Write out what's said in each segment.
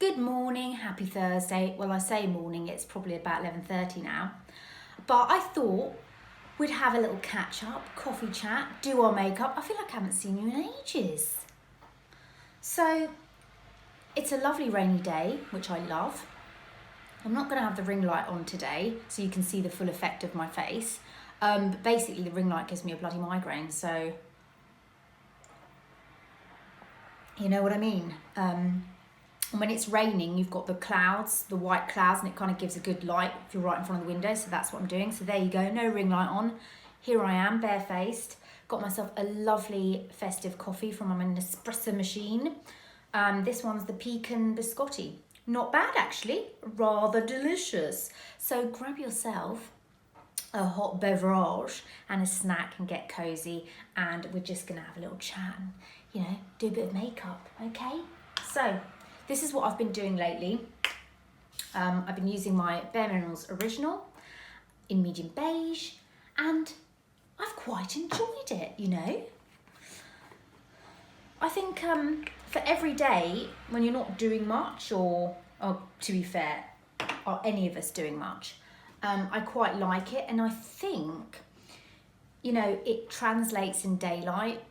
Good morning, happy Thursday. Well, I say morning, it's probably about 11:30 now. But I thought we'd have a little catch up, coffee chat, do our makeup. I feel like I haven't seen you in ages. So, it's a lovely rainy day, which I love. I'm not going to have the ring light on today, so you can see the full effect of my face. But basically, the ring light gives me a bloody migraine, so you know what I mean. And when it's raining, you've got the clouds, the white clouds, and it kind of gives a good light if you're right in front of the window. So that's what I'm doing. So there you go, no ring light on. Here I am, barefaced. Got myself a lovely festive coffee from an espresso machine. This one's the pecan biscotti. Not bad, actually, rather delicious. So grab yourself a hot beverage and a snack and get cozy. And we're just gonna have a little chat and, you know, do a bit of makeup, okay? So, this is what I've been doing lately. I've been using my bareMinerals Original in medium beige, and I've quite enjoyed it, you know. I think for every day when you're not doing much, or to be fair, are any of us doing much, I quite like it, and I think, you know, it translates in daylight,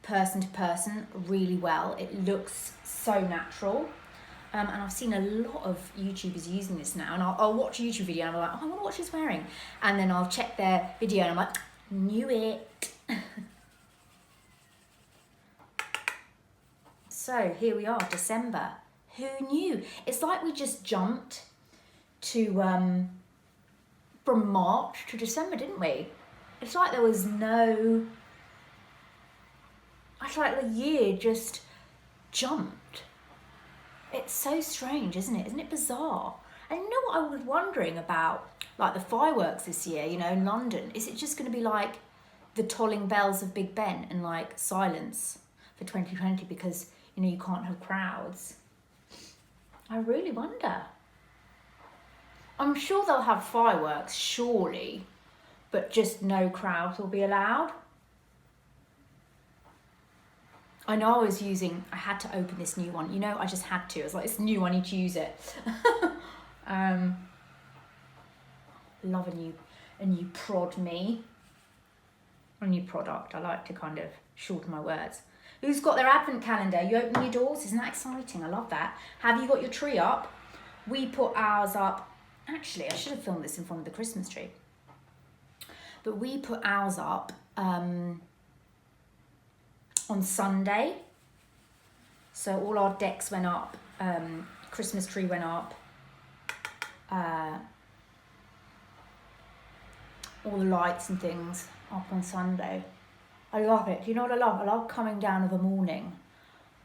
person to person, really well. It looks so natural, and I've seen a lot of YouTubers using this now, and I'll watch a YouTube video and I'm like, oh, I wonder what she's wearing, and then I'll check their video and I'm like, knew it. So here we are, December. Who knew? It's like we just jumped to from March to December, didn't we? It's like there was no, I feel like the year just jumped. It's so strange, isn't it? Isn't it bizarre? And you know what I was wondering about, like the fireworks this year, you know, in London? Is it just going to be like the tolling bells of Big Ben and like silence for 2020 because, you know, you can't have crowds? I really wonder. I'm sure they'll have fireworks, surely, but just no crowds will be allowed. I know I had to open this new one. You know, I just had to. I was like, it's new, I need to use it. Love a new prod me. A new product. I like to kind of shorten my words. Who's got their advent calendar? You open your doors? Isn't that exciting? I love that. Have you got your tree up? We put ours up. Actually, I should have filmed this in front of the Christmas tree. But we put ours up on Sunday, so all our decks went up, Christmas tree went up, all the lights and things up on Sunday. I love it. Do you know what I love? I love coming down of a morning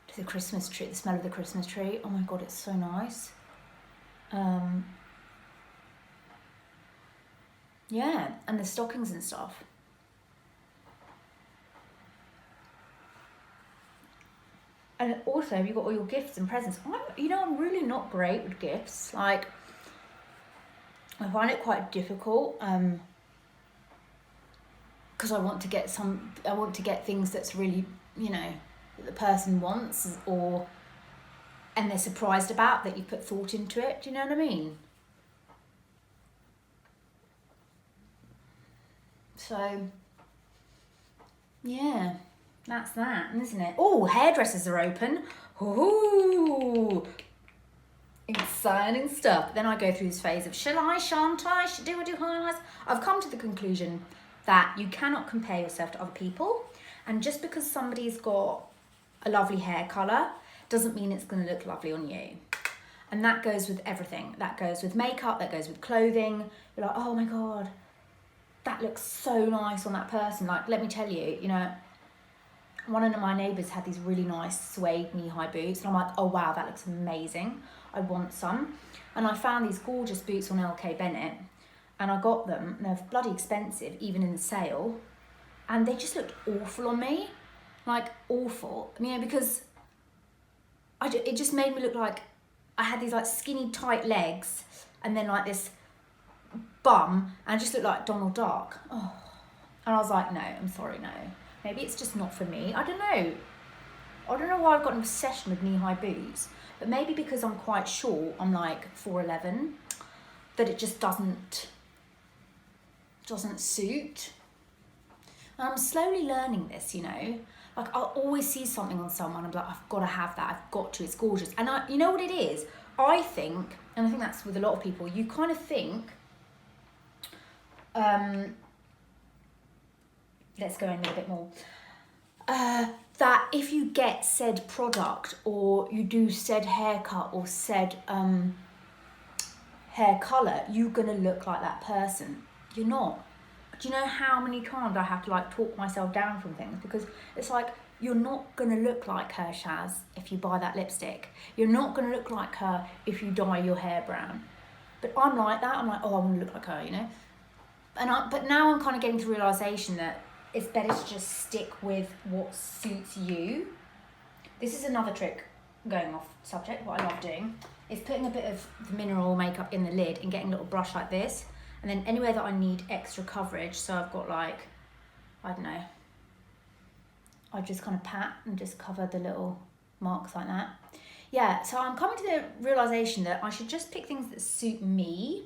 to the Christmas tree, the smell of the Christmas tree. Oh my God, it's so nice. Yeah, and the stockings and stuff. And also, you've got all your gifts and presents. I'm really not great with gifts. Like, I find it quite difficult because I want to get things that's really, you know, that the person wants and they're surprised about, that you put thought into it. Do you know what I mean? So, yeah. That's that, isn't it? Oh, hairdressers are open. Ooh, exciting stuff. Then I go through this phase of shall I, shan't I, do I do highlights? I've come to the conclusion that you cannot compare yourself to other people. And just because somebody's got a lovely hair colour doesn't mean it's going to look lovely on you. And that goes with everything. That goes with makeup, that goes with clothing. You're like, oh my God, that looks so nice on that person. Like, let me tell you, you know, one of my neighbours had these really nice suede knee-high boots, and I'm like, oh wow, that looks amazing. I want some. And I found these gorgeous boots on LK Bennett, and I got them, and they're bloody expensive, even in the sale, and they just looked awful on me, like awful. You know, because it just made me look like I had these like skinny, tight legs, and then like this bum, and I just looked like Donald Duck. Oh, and I was like, no, I'm sorry, no. Maybe it's just not for me. I don't know why I've got an obsession with knee-high boots. But maybe because I'm quite short, I'm like 4'11", that it just doesn't suit. I'm slowly learning this, you know. Like, I'll always see something on someone, I'm like, I've got to have that, I've got to, it's gorgeous. And you know what it is? I think, and I think that's with a lot of people, you kind of think, let's go in a little bit more, that if you get said product, or you do said haircut, or said hair colour, you're gonna look like that person. You're not. Do you know how many times I have to like talk myself down from things? Because it's like, you're not gonna look like her, Shaz, if you buy that lipstick. You're not gonna look like her if you dye your hair brown. But I'm like that, I'm like, oh, I wanna look like her, you know? But now I'm kind of getting to the realisation that it's better to just stick with what suits you. This is another trick, going off subject, what I love doing, is putting a bit of the mineral makeup in the lid and getting a little brush like this. And then anywhere that I need extra coverage, so I've got like, I don't know, I just kind of pat and just cover the little marks like that. Yeah, so I'm coming to the realisation that I should just pick things that suit me,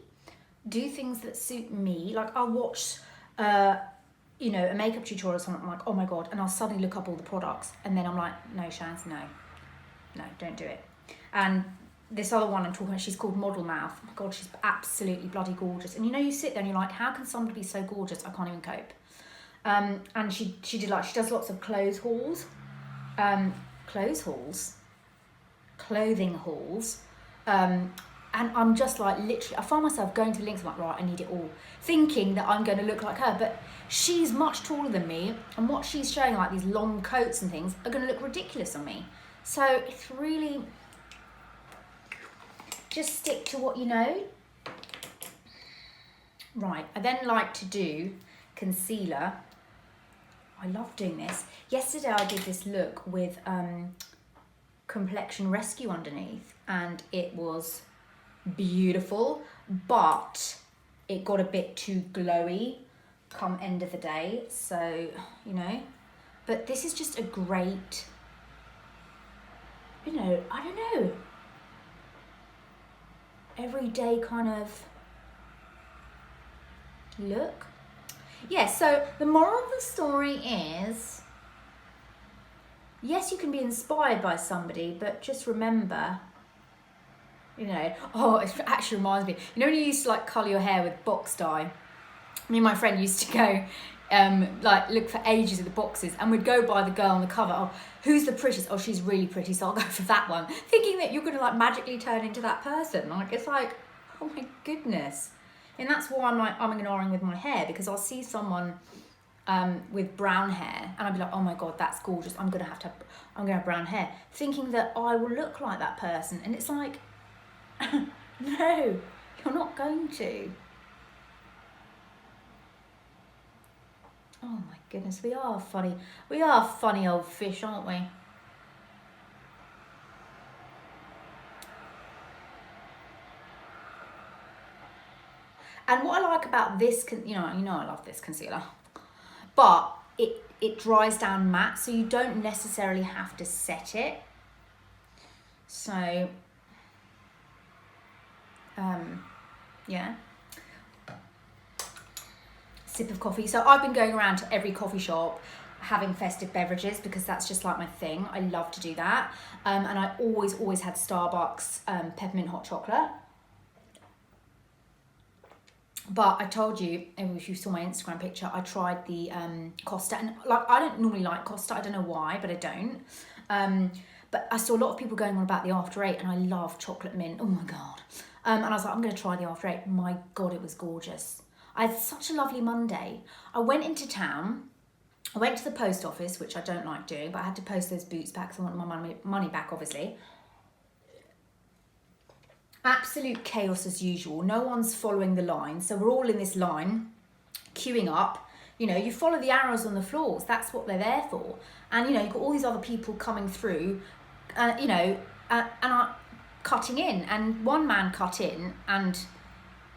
do things that suit me. Like, I'll watch, you know, a makeup tutorial or something, I'm like, oh my God, and I'll suddenly look up all the products, and then I'm like, no, Shaz, no, don't do it. And this other one I'm talking about, she's called Model Mouth. Oh my God, she's absolutely bloody gorgeous. And you know, you sit there and you're like, how can somebody be so gorgeous? I can't even cope. And she did like, she does lots of clothing hauls. And I'm just like, literally, I find myself going to links, I'm like, right, I need it all, thinking that I'm going to look like her, but she's much taller than me, and what she's showing, like these long coats and things, are going to look ridiculous on me. So it's really, just stick to what you know. Right, I then like to do concealer. I love doing this. Yesterday I did this look with Complexion Rescue underneath, and it was beautiful, but it got a bit too glowy come end of the day, so, you know. But this is just a great, you know, I don't know, everyday kind of look. Yeah, so the moral of the story is, yes, you can be inspired by somebody, but just remember, you know, oh, it actually reminds me, you know when you used to like colour your hair with box dye? Me and my friend used to go, like look for ages at the boxes, and we'd go by the girl on the cover, oh, who's the prettiest? Oh, she's really pretty, so I'll go for that one. Thinking that you're gonna like magically turn into that person. Like, it's like, oh my goodness. And that's why I'm like, I'm ignoring with my hair, because I'll see someone with brown hair and I'll be like, oh my God, that's gorgeous. I'm gonna have brown hair, thinking that I will look like that person. And it's like, no, you're not going to. Oh my goodness, we are funny. We are funny old fish, aren't we? And what I like about this, you know, I love this concealer, but it dries down matte, so you don't necessarily have to set it. So, yeah. Sip of coffee. So I've been going around to every coffee shop having festive beverages, because that's just like my thing. I love to do that. And I always had Starbucks peppermint hot chocolate. But I told you, if you saw my Instagram picture, I tried the Costa, and like, I don't normally like Costa, I don't know why, but I don't. But I saw a lot of people going on about the After Eight, and I love chocolate mint, oh my God. And I was like, I'm gonna try the After Eight. My God, it was gorgeous. I had such a lovely Monday. I went into town, I went to the post office, which I don't like doing, but I had to post those boots back because I wanted my money back, obviously. Absolute chaos as usual. No one's following the line. So we're all in this line, queuing up. You know, you follow the arrows on the floors. That's what they're there for. And, you know, you've got all these other people coming through, you know, and are cutting in. And one man cut in, and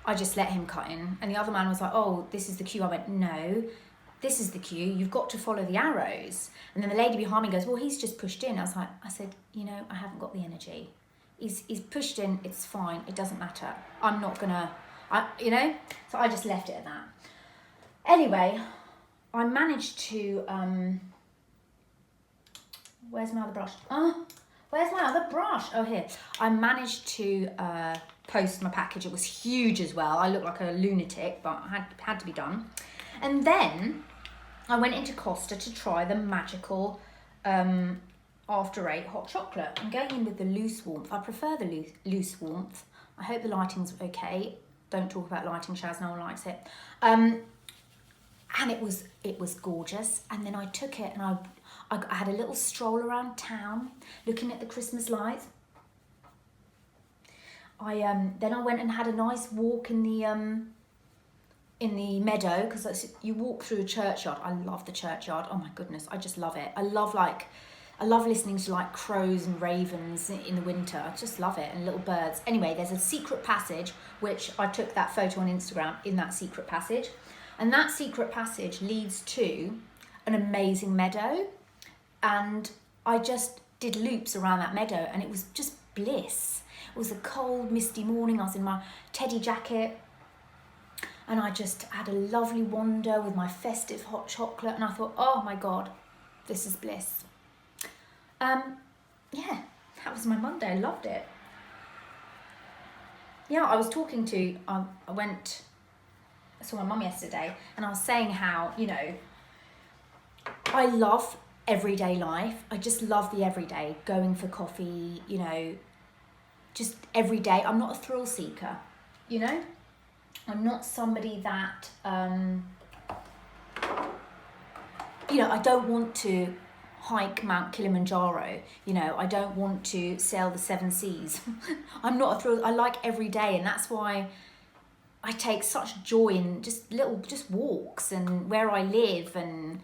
I just let him cut in. And the other man was like, oh, this is the queue. I went, no, this is the queue. You've got to follow the arrows. And then the lady behind me goes, well, he's just pushed in. I said, you know, I haven't got the energy. he's pushed in, it's fine, it doesn't matter. I'm not gonna, you know, so I just left it at that. Anyway, I managed to, where's my other brush? Where's my other brush? Oh, here. I managed to post my package. It was huge as well. I looked like a lunatic, but had to be done. And then I went into Costa to try the magical After 8 hot chocolate. I'm going in with the loose warmth. I prefer the loose warmth. I hope the lighting's okay. Don't talk about lighting, Shaz, no one likes it. And it was gorgeous. And then I took it and I had a little stroll around town looking at the Christmas lights. Then I went and had a nice walk in the meadow, because you walk through a churchyard. I love the churchyard. Oh my goodness, I just love it. I love listening to like crows and ravens in the winter. I just love it, and little birds. Anyway, there's a secret passage, which I took that photo on Instagram in that secret passage. And that secret passage leads to an amazing meadow. And I just did loops around that meadow, and it was just bliss. It was a cold, misty morning. I was in my teddy jacket, and I just had a lovely wander with my festive hot chocolate, and I thought, oh my God, this is bliss. Yeah, that was my Monday. I loved it. Yeah, I was talking to, I saw my mum yesterday, and I was saying how, you know, I love everyday life. I just love the everyday, going for coffee, you know, just every day. I'm not a thrill seeker, you know. I'm not somebody that, you know, I don't want to hike Mount Kilimanjaro, you know, I don't want to sail the 7 seas. I'm not a thrill, I like every day, and that's why I take such joy in just walks, and where I live, and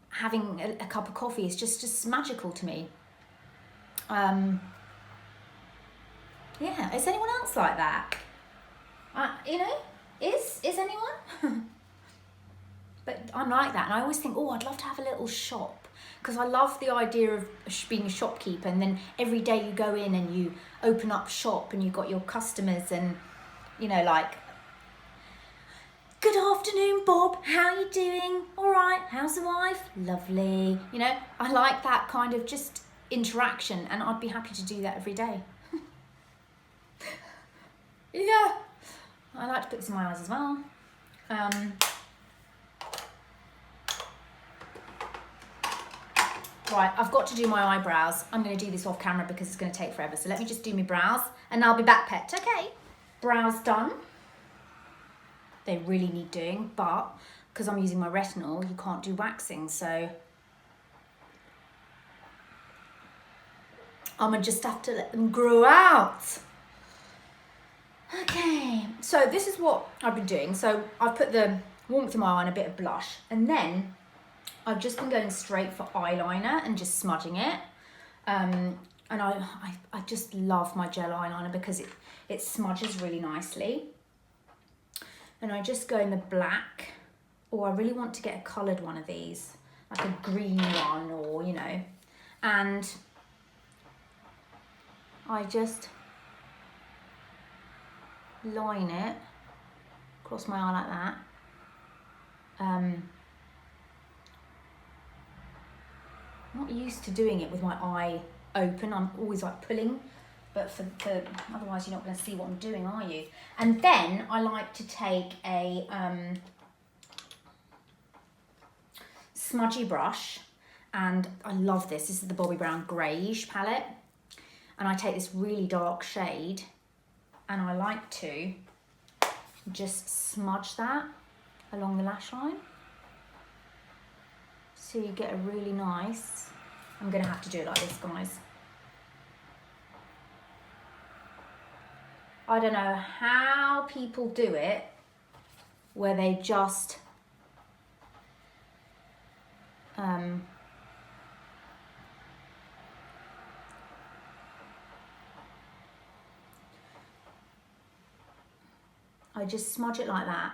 having a cup of coffee is just magical to me. Yeah, is anyone else like that? You know, is anyone? But I'm like that, and I always think, oh, I'd love to have a little shop, because I love the idea of being a shopkeeper, and then every day you go in and you open up shop, and you've got your customers, and, you know, like, good afternoon, Bob, how you doing? All right, how's the wife? Lovely. You know, I like that kind of just interaction, and I'd be happy to do that every day. Yeah, I like to put this in my eyes as well. Right, I've got to do my eyebrows. I'm going to do this off camera because it's going to take forever. So let me just do my brows, and I'll be back, pet. Okay, brows done. They really need doing, but because I'm using my retinol, you can't do waxing, so I'm going to just have to let them grow out. Okay, so this is what I've been doing. So I've put the warmth in my eye and a bit of blush, and then I've just been going straight for eyeliner and just smudging it. And I just love my gel eyeliner because it smudges really nicely. And I just go in the black, or I really want to get a coloured one of these, like a green one, or, you know, and I just line it across my eye like that. I'm not used to doing it with my eye open. I'm always like pulling, but for otherwise you're not going to see what I'm doing, are you? And then I like to take a smudgy brush, and I love this. This is the Bobbi Brown Beige palette, and I take this really dark shade, and I like to just smudge that along the lash line, so you get a really nice, I'm going to have to do it like this, guys. I don't know how people do it, where they just I just smudge it like that,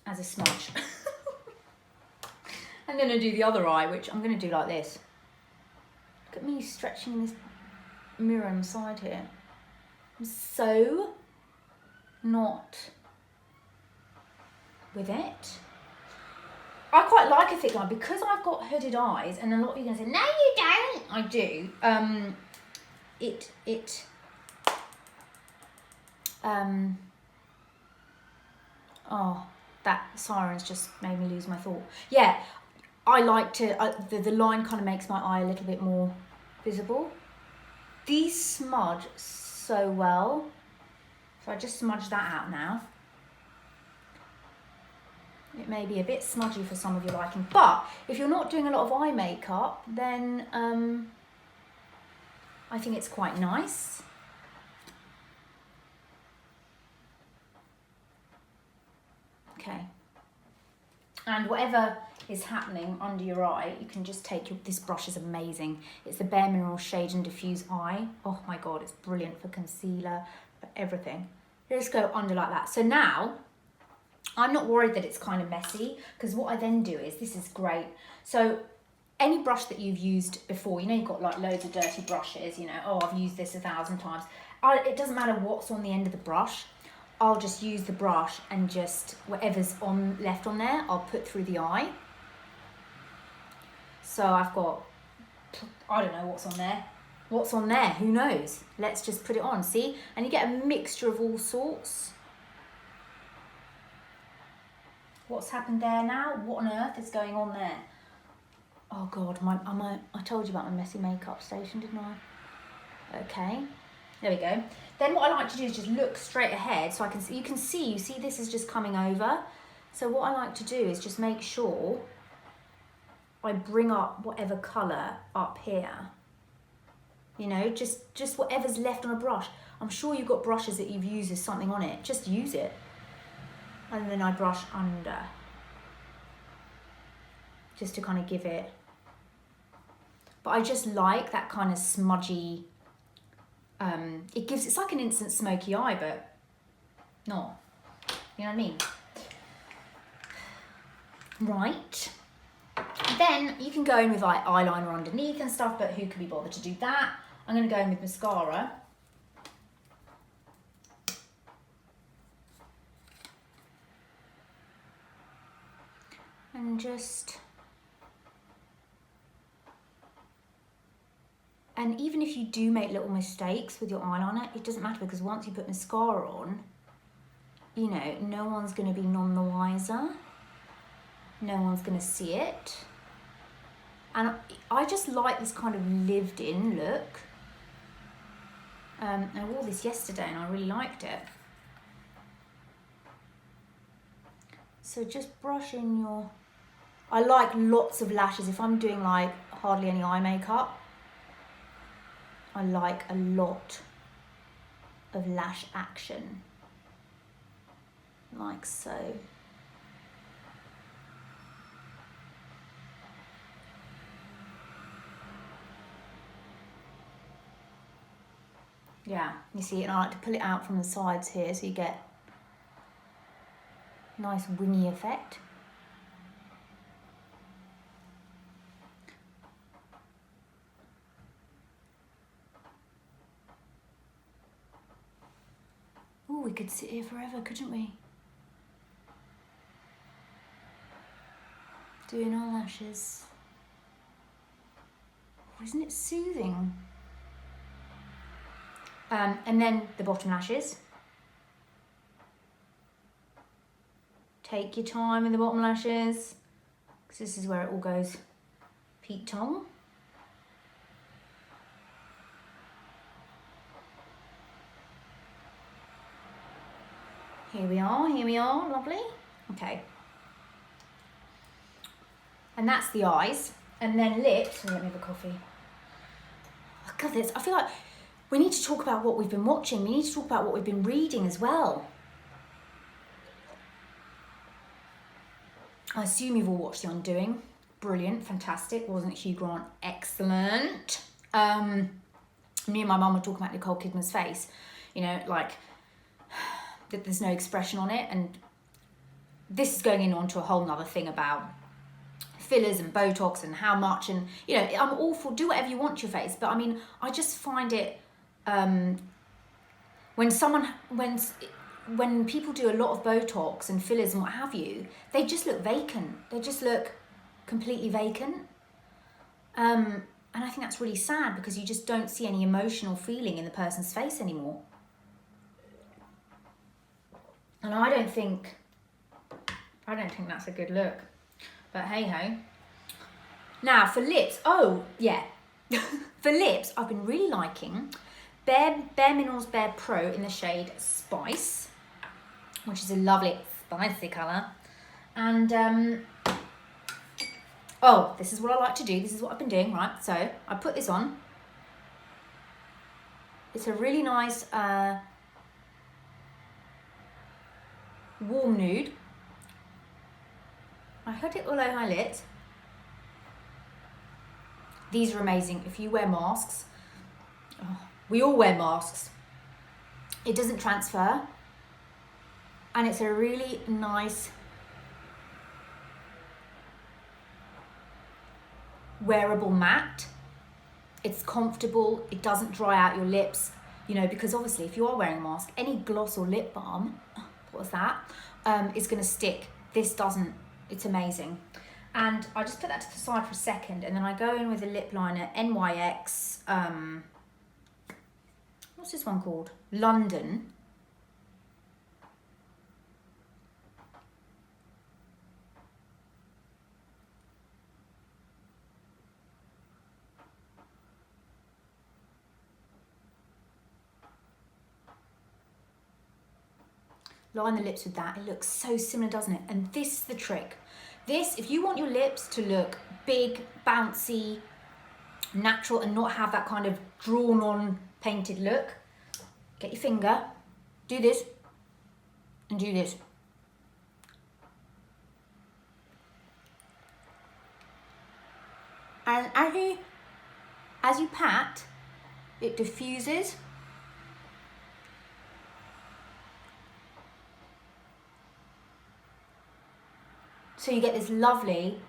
as a smudge. I'm going to do the other eye, which I'm going to do like this. Look at me stretching this mirror on the side here. I'm so not with it. I quite like a thick line because I've got hooded eyes, and a lot of you are going to say, no you don't. I do. Oh, that siren's just made me lose my thought. Yeah, I like to, the line kind of makes my eye a little bit more visible. These smudge so well. So I just smudge that out now. It may be a bit smudgy for some of your liking, but if you're not doing a lot of eye makeup, then I think it's quite nice. Okay. And whatever is happening under your eye, you can just take this brush is amazing. It's the bareMinerals Shade and Diffuse Eye. Oh my God, it's brilliant for concealer, for everything. Just go under like that. So now, I'm not worried that it's kind of messy, because what I then do is, this is great. So any brush that you've used before, you know, you've got like loads of dirty brushes, you know, oh, I've used this 1,000 times. It doesn't matter what's on the end of the brush. I'll just use the brush and just whatever's left on there, I'll put through the eye. So I've got, I don't know what's on there. What's on there? Who knows? Let's just put it on, see? And you get a mixture of all sorts. What's happened there now? What on earth is going on there? Oh God, I told you about my messy makeup station, didn't I? Okay, there we go. Then what I like to do is just look straight ahead, so you see this is just coming over. So what I like to do is just make sure I bring up whatever colour up here. You know, just whatever's left on a brush. I'm sure you've got brushes that you've used with something on it. Just use it. And then I brush under. Just to kind of give it. But I just like that kind of smudgy, it's like an instant smoky eye, but not. You know what I mean? Right. Then you can go in with like eyeliner underneath and stuff, but who could be bothered to do that? I'm going to go in with mascara. And and even if you do make little mistakes with your eyeliner, it doesn't matter, because once you put mascara on, you know, no one's going to be none the wiser. No one's going to see it. And I just like this kind of lived in look. I wore this yesterday and I really liked it. So just brush in your... I like lots of lashes. If I'm doing like hardly any eye makeup, I like a lot of lash action. Like so. Yeah, you see, and I like to pull it out from the sides here so you get a nice wingy effect. Oh, we could sit here forever, couldn't we? Doing our lashes. Oh, isn't it soothing? And then the bottom lashes. Take your time with the bottom lashes, because this is where it all goes Pete Tong. Here we are, lovely. Okay. And that's the eyes. And then lips. Let me have a coffee. Oh, God, I feel like we need to talk about what we've been watching. We need to talk about what we've been reading as well. I assume you've all watched The Undoing. Brilliant, fantastic. Wasn't Hugh Grant excellent? Me and my mum were talking about Nicole Kidman's face. You know, like, that there's no expression on it. And this is going on to a whole nother thing about fillers and Botox and how much. And, you know, I'm all for do whatever you want to your face. But, I mean, I just find it when people do a lot of Botox and fillers and what have you, they just look vacant. They just look completely vacant. And I think that's really sad because you just don't see any emotional feeling in the person's face anymore. And I don't think that's a good look. But hey ho. Now for lips, oh yeah. For lips, I've been really liking bareMinerals BarePro in the shade Spice, which is a lovely spicy colour. And oh, this is what I like to do. This is what I've been doing, right? So I put this on. It's a really nice warm nude. I put it all over my lips. These are amazing. If you wear masks, oh, we all wear masks. It doesn't transfer. And it's a really nice wearable matte. It's comfortable. It doesn't dry out your lips, you know, because obviously if you are wearing a mask, any gloss or lip balm, what was that, is going to stick. This doesn't. It's amazing. And I just put that to the side for a second, and then I go in with a lip liner, NYX, what's this one called? London. Line the lips with that. It looks so similar, doesn't it? And this is the trick. This, if you want your lips to look big, bouncy, natural, and not have that kind of drawn on painted look, get your finger, do this, and do this. And as you pat, it diffuses. So you get this lovely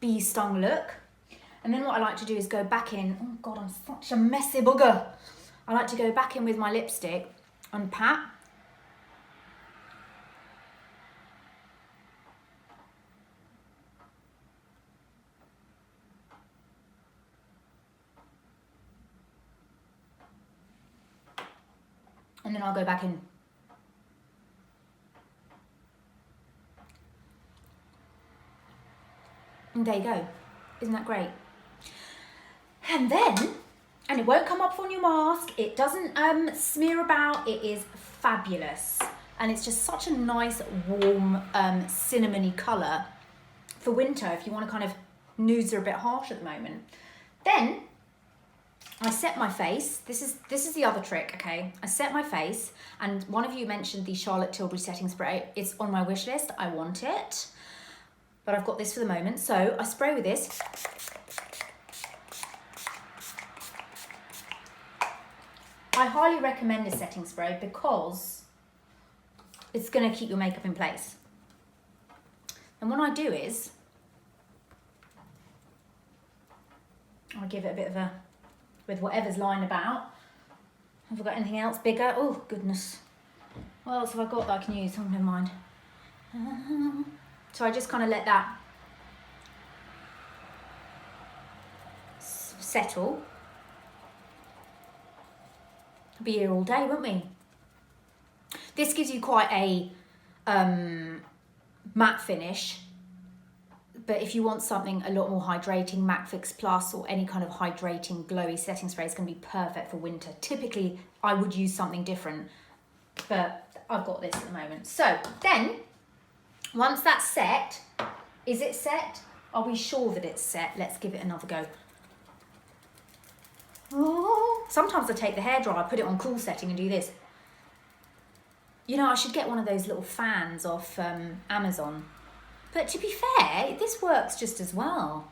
bee stung look. And then what I like to do is go back in. Oh God, I'm such a messy bugger. I like to go back in with my lipstick and pat. And then I'll go back in. And there you go. Isn't that great? And then, and it won't come up on your mask. It doesn't smear about. It is fabulous. And it's just such a nice, warm, cinnamony colour for winter if you want to kind of, nudes are a bit harsh at the moment. Then, I set my face. This is the other trick, okay? I set my face, and one of you mentioned the Charlotte Tilbury setting spray. It's on my wish list. I want it, but I've got this for the moment. So I spray with this. I highly recommend this setting spray because it's going to keep your makeup in place. And what I do is I give it a bit of a, with whatever's lying about. Have I got anything else bigger? Oh, goodness. What else have I got that I can use? Oh, never mind. So I just kind of let that settle. We'll be here all day, won't we? This gives you quite a matte finish. But if you want something a lot more hydrating, Matte Fix Plus or any kind of hydrating, glowy setting spray is going to be perfect for winter. Typically, I would use something different, but I've got this at the moment. So then, once that's set, is it set? Are we sure that it's set? Let's give it another go. Oh, sometimes I take the hairdryer, put it on cool setting and do this. You know, I should get one of those little fans off Amazon. But to be fair, this works just as well.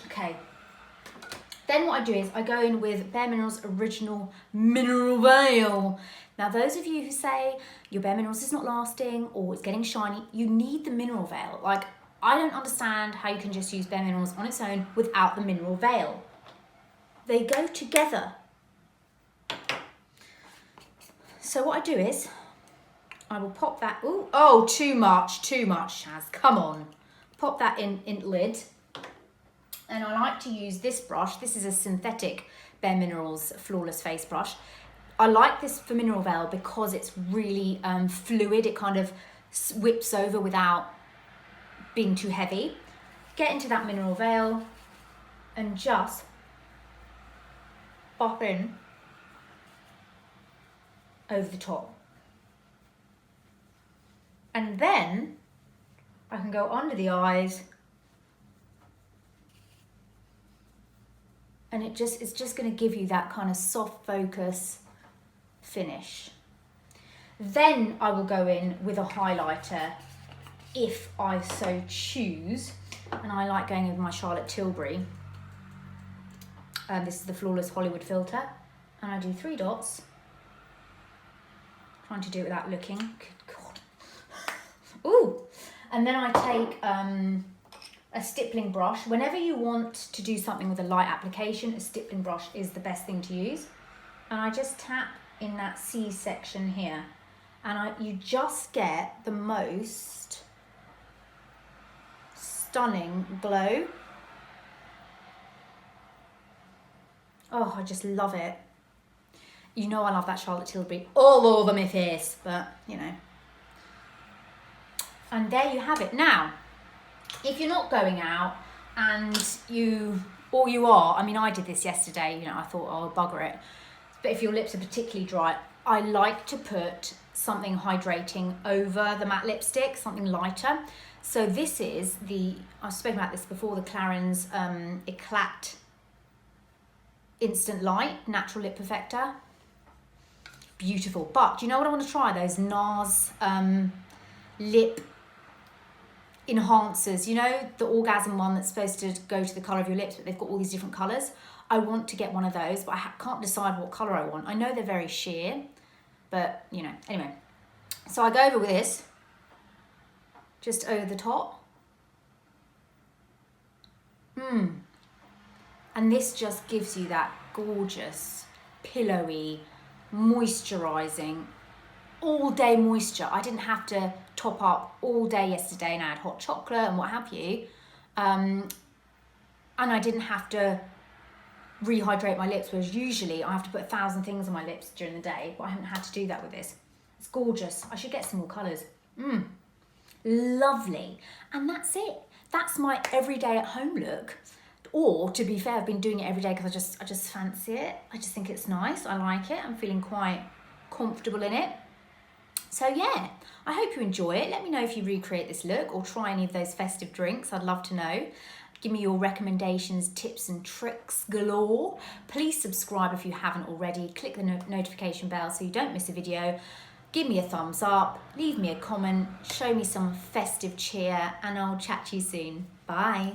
Okay. Then Then what I do is I go in with bareMinerals Original Mineral Veil. Now, those of you who say your bareMinerals is not lasting or it's getting shiny, you need the mineral veil. Like, I don't understand how you can just use bareMinerals on its own without the mineral veil. They go together. So what I do is I will pop that, ooh, oh, too much, Shaz, come on. Pop that in lid. And I like to use this brush. This is a synthetic bareMinerals Flawless Face Brush. I like this for mineral veil because it's really fluid. It kind of whips over without being too heavy. Get into that mineral veil and just pop in over the top. And then I can go under the eyes, and it's just going to give you that kind of soft focus finish. Then I will go in with a highlighter if I so choose, and I like going with my Charlotte Tilbury. This is the Flawless Hollywood filter, and I do 3 dots. Trying to do it without looking. Good God. Ooh, and then I take a stippling brush. Whenever you want to do something with a light application, a stippling brush is the best thing to use. And I just tap in that C section here, and you just get the most stunning glow. Oh, I just love it. You know I love that Charlotte Tilbury all over my face, but you know. And there you have it. Now, if you're not going out and you are, I mean, I did this yesterday, you know, I thought, oh, bugger it. But if your lips are particularly dry, I like to put something hydrating over the matte lipstick, something lighter. So this is I've spoken about this before, the Clarins Eclat Instant Light Natural Lip Perfector. Beautiful. But do you know what I want to try? Those NARS lip enhancers, you know, the orgasm one that's supposed to go to the colour of your lips, but they've got all these different colours. I want to get one of those, but I can't decide what colour I want. I know they're very sheer, but you know, anyway. So I go over with this, just over the top. And this just gives you that gorgeous, pillowy, moisturising, all day moisture. I didn't have to top up all day yesterday, and I had hot chocolate and what have you. And I didn't have to rehydrate my lips, whereas usually I have to put 1,000 things on my lips during the day, but I haven't had to do that with this. It's gorgeous. I should get some more colours. Lovely. And that's it. That's my everyday at home look. Or, to be fair, I've been doing it every day because I just fancy it. I just think it's nice. I like it. I'm feeling quite comfortable in it. So yeah, I hope you enjoy it. Let me know if you recreate this look or try any of those festive drinks. I'd love to know. Give me your recommendations, tips and tricks galore. Please subscribe if you haven't already. Click the notification bell so you don't miss a video. Give me a thumbs up, leave me a comment, show me some festive cheer, and I'll chat to you soon. Bye.